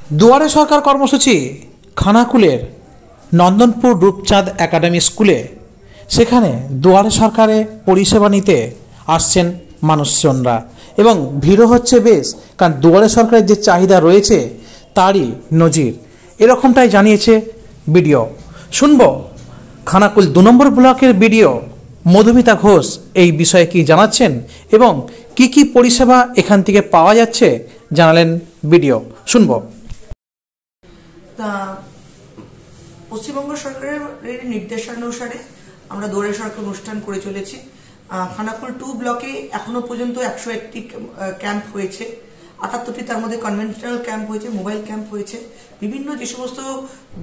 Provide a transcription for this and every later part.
দুয়ারে সরকার কর্মসূচি খানাকুলের নন্দনপুর রূপচাঁদ একাডেমি স্কুলে। সেখানে দুয়ারে সরকারে পরিষেবা নিতে আসছেন মানুষজনরা এবং ভিড়ও হচ্ছে বেশ, কারণ দুয়ারে সরকারের যে চাহিদা রয়েছে তারই নজির, এরকমটাই জানিয়েছে বিডিও। শুনব খানাকুল 2 নম্বর ব্লকের বিডিও মধুমিতা ঘোষ এই বিষয়ে কি জানাচ্ছেন এবং কি পরিষেবা এখান থেকে পাওয়া যাচ্ছে জানালেন বিডিও। শুনব। পশ্চিমবঙ্গ সরকারের নির্দেশানুসারে আমরা দুয়ারে সরকার অনুষ্ঠান করে চলেছি। খানাকুল 2 ব্লকে এখনো পর্যন্ত 101টি ক্যাম্প হয়েছে। 78টি তার মধ্যে কনভেনশনাল ক্যাম্প হয়েছে, মোবাইল ক্যাম্প হয়েছে। বিভিন্ন যে সমস্ত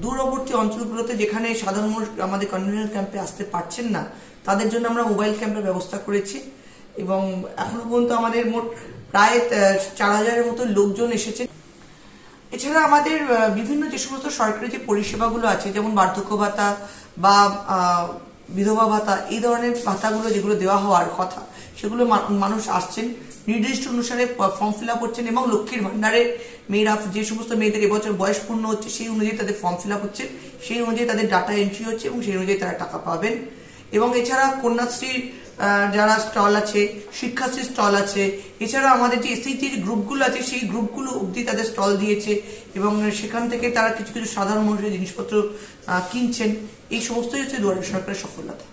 দূরবর্তী অঞ্চলগুলোতে যেখানে সাধারণ মানুষ আমাদের কনভেনশনাল ক্যাম্পে আসতে পারছেন না, তাদের জন্য আমরা মোবাইল ক্যাম্পের ব্যবস্থা করেছি এবং এখনো পর্যন্ত আমাদের মোট প্রায় 4000-এর মতো লোকজন এসেছে। এছাড়া আমাদের বিভিন্ন যে সমস্ত সরকারি যে পরিষেবাগুলো আছে, যেমন বার্ধক্য ভাতা বা বিধবা ভাতা, এই ধরনের ভাতাগুলো যেগুলো দেওয়া হওয়ার কথা, সেগুলো মানুষ আসছেন, নির্দিষ্ট অনুসারে ফর্ম ফিল আপ করছেন এবং লক্ষ্মীর ভান্ডারের মেয়েরা, যে সমস্ত মেয়েদের এবছর বয়স পূর্ণ হচ্ছে, সেই অনুযায়ী তাদের ফর্ম ফিল আপ হচ্ছে, সেই অনুযায়ী তাদের ডাটা এন্ট্রি হচ্ছে এবং সেই অনুযায়ী তারা টাকা পাবেন। এবং এছাড়া কন্যাশ্রীর যারা স্টল আছে, শিক্ষাশ্রী স্টল আছে, এছাড়া আমাদের যে এসএইচজি যে গ্রুপগুলো আছে, সেই গ্রুপগুলো অবধি তাদের স্টল দিয়েছে এবং সেখান থেকে তারা কিছু কিছু সাধারণ মানুষের জিনিসপত্র কিনছেন। এই সমস্তই হচ্ছে দুয়ারে সরকারের সফলতা।